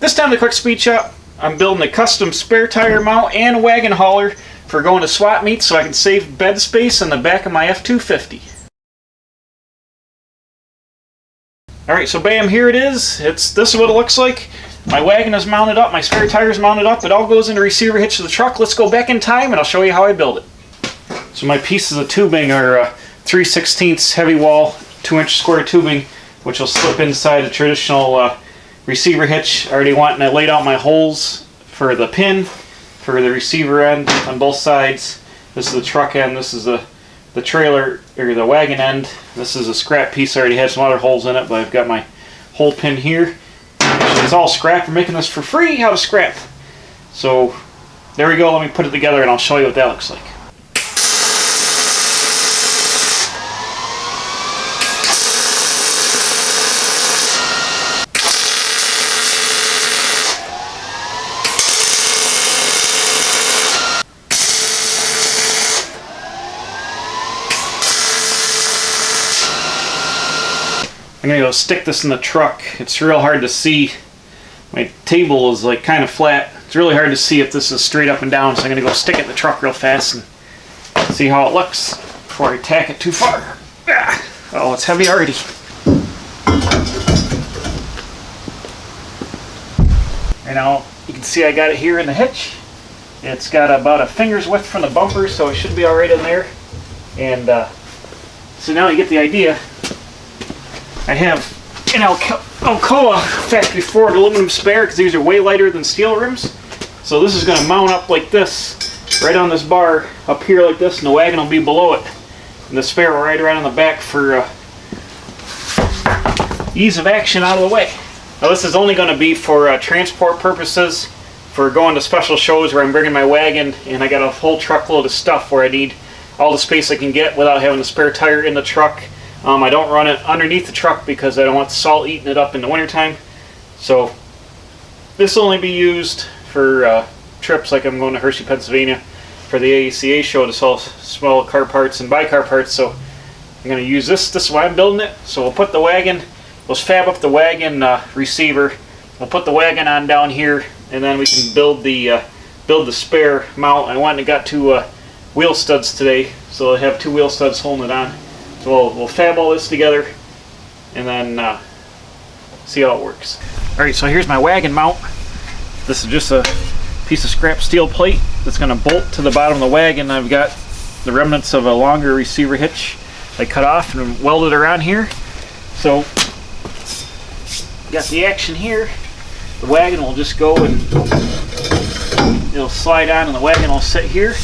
This time the quick speed shop, I'm building a custom spare tire mount and a wagon hauler for going to swap meets so I can save bed space in the back of my F250. Alright, so bam, here it is. This is what it looks like. My wagon is mounted up, my spare tire is mounted up, it all goes into the receiver hitch of the truck. Let's go back in time and I'll show you how I build it. So my pieces of tubing are 3/16 heavy wall, 2-inch square tubing, which will slip inside a traditional receiver hitch. I already went and I laid out my holes for the pin, for the receiver end on both sides. This is the truck end, this is the trailer, or the wagon end. This is a scrap piece. I already had some other holes in it, but I've got my hole pin here. It's all scrap. We're making this for free out of scrap. So there we go. Let me put it together and I'll show you what that looks like. I'm gonna go stick this in the truck. It's real hard to see. My table is like kind of flat. It's really hard to see if this is straight up and down, so I'm gonna go stick it in the truck real fast and see how it looks before I tack it too far. Oh, it's heavy already. Right now, you can see I got it here in the hitch. It's got about a finger's width from the bumper, so it should be all right in there. And so now you get the idea. I have an Alcoa factory Ford aluminum spare because these are way lighter than steel rims. So this is going to mount up like this, right on this bar up here like this, and the wagon will be below it. And the spare will ride around on the back for ease of action out of the way. Now this is only going to be for transport purposes, for going to special shows where I'm bringing my wagon and I got a whole truckload of stuff where I need all the space I can get without having a spare tire in the truck. I don't run it underneath the truck because I don't want the salt eating it up in the wintertime. So this will only be used for trips like I'm going to Hershey, Pennsylvania for the AACA show to sell small car parts and buy car parts. So I'm going to use this. This is why I'm building it. So we'll put the wagon, we'll fab up the wagon receiver. We'll put the wagon on down here, and then we can build the spare mount. I went and got 2 wheel studs today, so I have 2 wheel studs holding it on. So we'll fab all this together and then see how it works. Alright, so here's my wagon mount. This is just a piece of scrap steel plate that's going to bolt to the bottom of the wagon. I've got the remnants of a longer receiver hitch I cut off and welded around here. So got the action here. The wagon will just go and it'll slide on and the wagon will sit here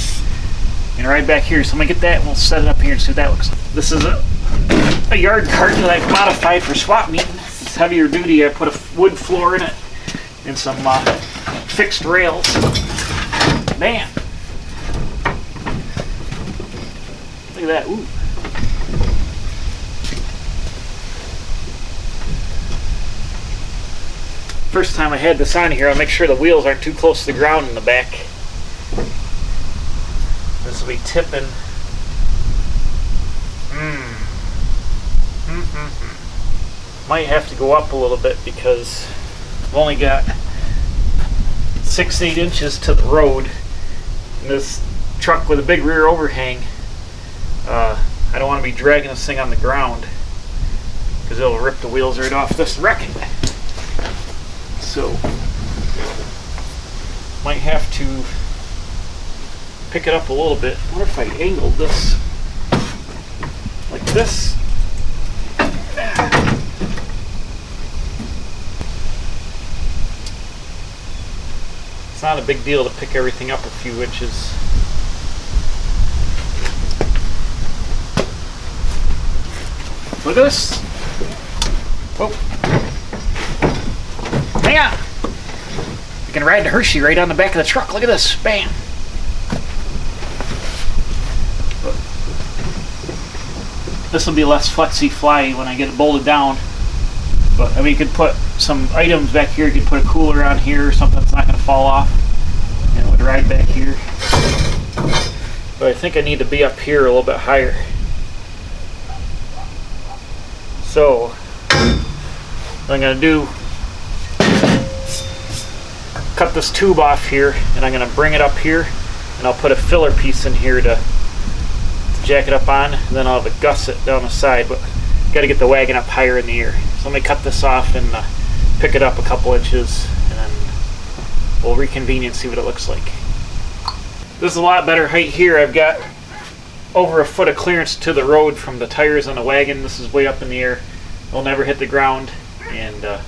and right back here. So I'm going to get that and we'll set it up here and see what that looks like. This is a yard cart that I've modified for swap meeting. It's heavier duty. I put a wood floor in it and some fixed rails. Bam! Look at that. Ooh. First time I had this on here, I'll make sure the wheels aren't too close to the ground in the back. This will be tipping. Might have to go up a little bit because I've only got 6-8 inches to the road. And this truck with a big rear overhang, I don't want to be dragging this thing on the ground because it'll rip the wheels right off this wrecking. So might have to pick it up a little bit. I wonder if I angled this like this. It's not a big deal to pick everything up a few inches. Look at this. Whoa. Hang on. You can ride to Hershey right on the back of the truck. Look at this. Bam. This will be less flexy-fly when I get it bolted down. But I mean, you could put some items back here. You could put a cooler on here or something that's not going to fall off. And it would ride back here. But I think I need to be up here a little bit higher. So what I'm going to do cut this tube off here, and I'm going to bring it up here, and I'll put a filler piece in here to jack it up on, and then I'll have a gusset down the side, but got to get the wagon up higher in the air. So let me cut this off and pick it up a couple inches, and then we'll reconvene and see what it looks like. This is a lot better height here. I've got over a foot of clearance to the road from the tires on the wagon. This is way up in the air. It'll never hit the ground, and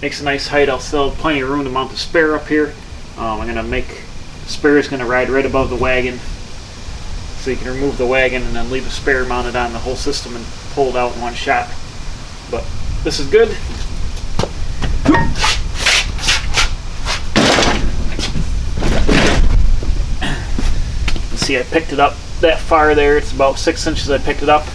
makes a nice height. I'll still have plenty of room to mount the spare up here. I'm going to make the spare is going to ride right above the wagon, so you can remove the wagon and then leave the spare mounted on the whole system and pull it out in one shot. But this is good. See, I picked it up that far there. It's about 6 inches I picked it up.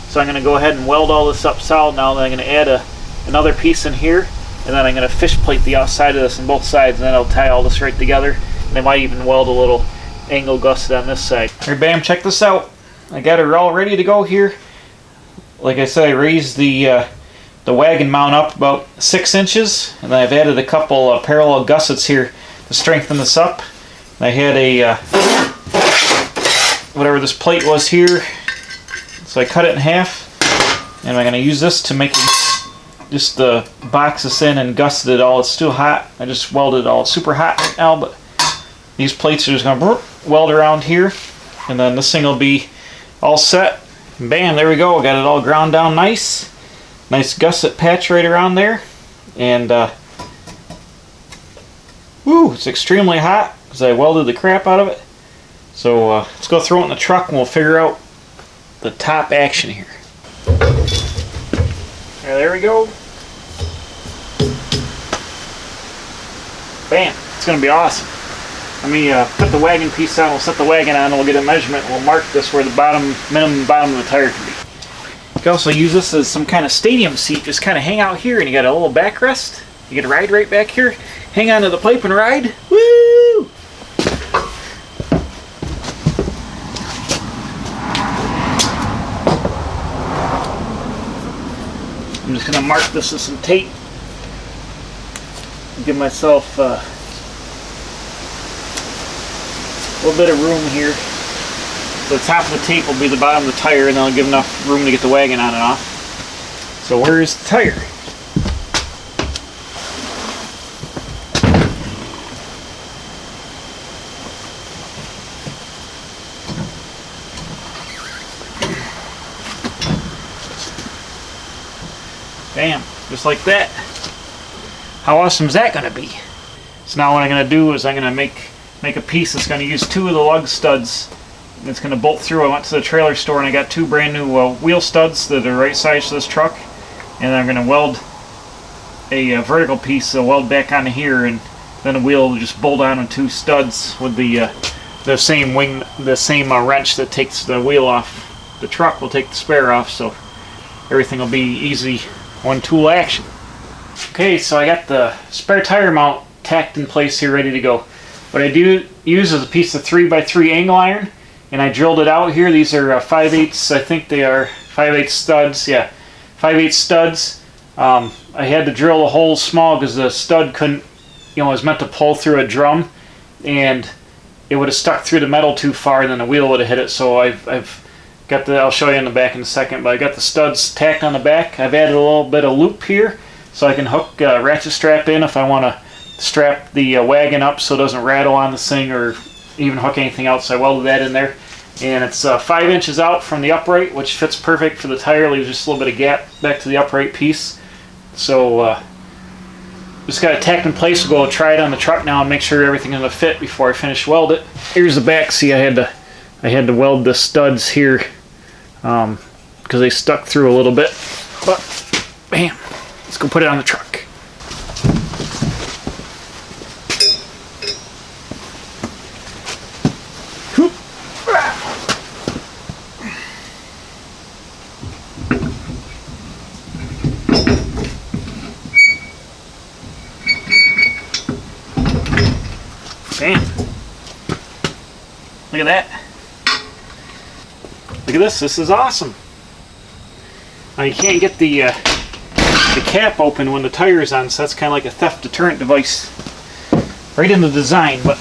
So I'm going to go ahead and weld all this up solid now. Then I'm going to add another piece in here, and then I'm going to fish plate the outside of this on both sides, and then I'll tie all this right together. And I might even weld a little angle gusset on this side. Here, bam, check this out. I got her all ready to go here. Like I said, I raised the wagon mount up about 6 inches, and then I've added a couple parallel gussets here to strengthen this up. And I had a whatever this plate was here, so I cut it in half, and I'm going to use this to make just box this in and gusset it all. It's still hot. I just welded it all. It's super hot right now, but these plates are just going to weld around here, and then this thing will be all set. And bam, there we go. I got it all ground down nice. Nice gusset patch right around there, and woo, it's extremely hot because I welded the crap out of it. So let's go throw it in the truck and we'll figure out the top action here. There we go. Bam, it's going to be awesome. Let me put the wagon piece on, we'll set the wagon on, and we'll get a measurement, and we'll mark this where the minimum bottom of the tire can be. You can also use this as some kind of stadium seat. Just kind of hang out here, and you got a little backrest. You get to ride right back here, hang on to the pipe and ride. Woo! I'm just going to mark this with some tape. Give myself a little bit of room here. So the top of the tape will be the bottom of the tire, and that'll give enough room to get the wagon on and off. So where's the tire? Bam, just like that. How awesome is that going to be? So now what I'm going to do is I'm going to make a piece that's going to use 2 of the lug studs. And it's going to bolt through. I went to the trailer store and I got 2 brand new wheel studs that are right size to this truck. And I'm going to weld a vertical piece to weld back onto here, and then the wheel will just bolt on 2 studs with the same wrench that takes the wheel off. The truck will take the spare off, so everything will be easy. One tool action. Okay, so I got the spare tire mount tacked in place here, ready to go. What I do use is a piece of 3x3 angle iron, and I drilled it out here. These are 5/8, I think they are 5/8 studs. Yeah, 5/8 studs. I had to drill the holes small because the stud couldn't, it was meant to pull through a drum, and it would have stuck through the metal too far, and then the wheel would have hit it. So I've got I'll show you in the back in a second, but I got the studs tacked on the back. I've added a little bit of loop here so I can hook a ratchet strap in if I want to strap the wagon up so it doesn't rattle on this thing or even hook anything else. So I welded that in there, and it's 5 inches out from the upright, which fits perfect for the tire. Leaves just a little bit of gap back to the upright piece. So just got it tacked in place. We'll go try it on the truck now and make sure everything's going to fit before I finish weld it. Here's the back. See, I had to weld the studs here because they stuck through a little bit, but bam, let's go put it on the truck. Bam. Look at that. Look at this. This is awesome. Now you can't get the cap open when the tire's on, so that's kind of like a theft deterrent device. right in the design, but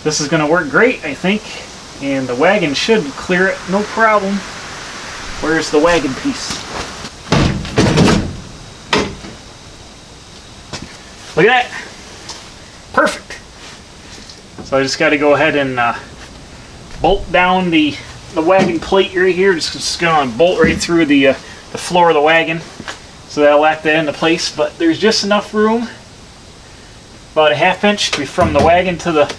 this is going to work great, I think, and the Wagon should clear it no problem. Where's the Wagon piece? Look at that! Perfect! So I just got to go ahead and bolt down the Wagon plate right here. Just going to bolt right through the floor of the Wagon, so that'll lock that into place. But there's just enough room, about a ½ inch from the Wagon to the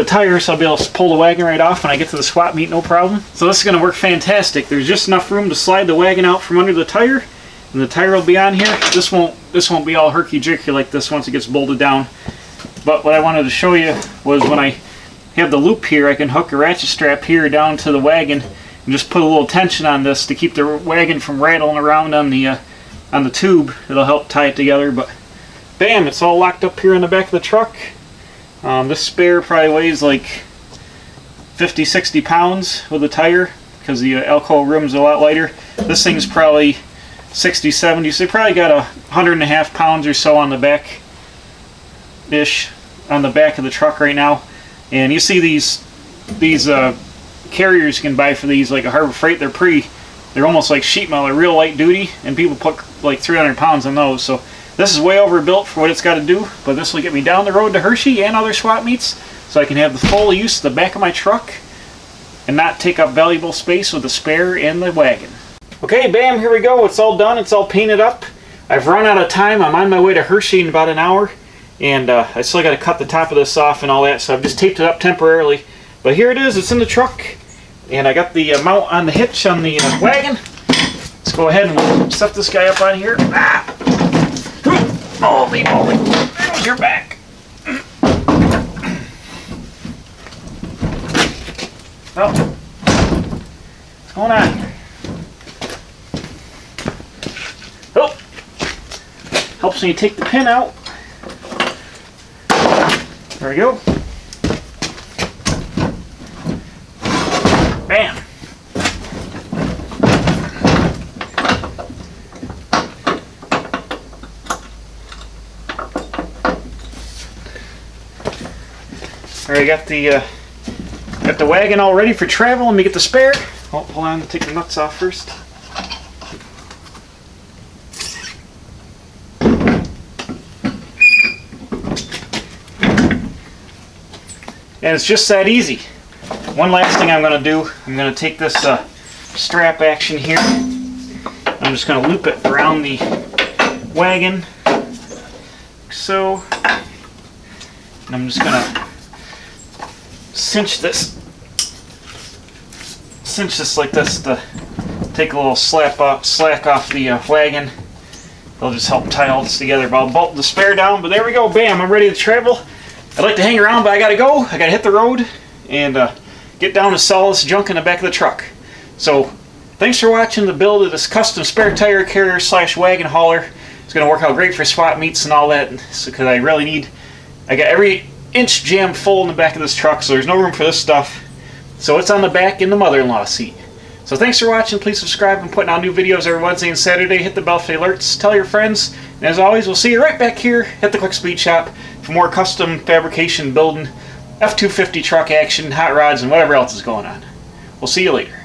tire, so I'll be able to pull the Wagon right off when I get to the swap meet, no problem. So this is going to work fantastic. There's just enough room to slide the Wagon out from under the tire, and the tire will be on here. This won't be all herky-jerky like this once it gets bolted down. But what I wanted to show you was when I have the loop here, I can hook a ratchet strap here down to the Wagon and just put a little tension on this to keep the Wagon from rattling around on the tube. It'll help tie it together. But bam, it's all locked up here in the back of the truck. This spare probably weighs like 50-60 pounds with the tire, because the Alcoa rim's a lot lighter. This thing's probably 60-70, so they probably got 100.5 pounds or so on the back ish on the back of the truck right now. And you see these carriers you can buy for these, like a Harbor Freight, they're almost like sheet metal. They're real light duty, and people put like 300 pounds on those. So this is way overbuilt for what it's got to do, but this will get me down the road to Hershey and other swap meets, so I can have the full use of the back of my truck and not take up valuable space with the spare and the Wagon. Okay, bam, here we go. It's all done. It's all painted up. I've run out of time. I'm on my way to Hershey in about an hour, and I still got to cut the top of this off and all that, so I've just taped it up temporarily. But here it is. It's in the truck, and I got the mount on the hitch on the Wagon. Let's go ahead and set this guy up on here. Ah! Holy moly, there's your back. Oh, what's going on here? Oh, helps when you take the pin out. There we go. Bam. Alright, got the Wagon all ready for travel. Let me get the spare. Oh, hold on, take the nuts off first. And it's just that easy. One last thing I'm going to do, I'm going to take this strap action here. I'm just going to loop it around the Wagon, like so. And I'm just going to cinch this like this to take a little slack off the Wagon. It'll just help tie all this together. But I'll bolt the spare down. But there we go, bam, I'm ready to travel. I'd like to hang around, but I gotta go. I gotta hit the road and get down to sell this junk in the back of the truck. So thanks for watching the build of this custom spare tire carrier / Wagon hauler. It's gonna work out great for swap meets and all that, because I got every inch jammed full in the back of this truck, so there's no room for this stuff. So it's on the back in the mother-in-law seat. So thanks for watching. Please subscribe. I'm putting out new videos every Wednesday and Saturday. Hit the bell for the alerts. Tell your friends. And as always, we'll see you right back here at the Quick Speed Shop for more custom fabrication, building, F250 truck action, hot rods, and whatever else is going on. We'll see you later.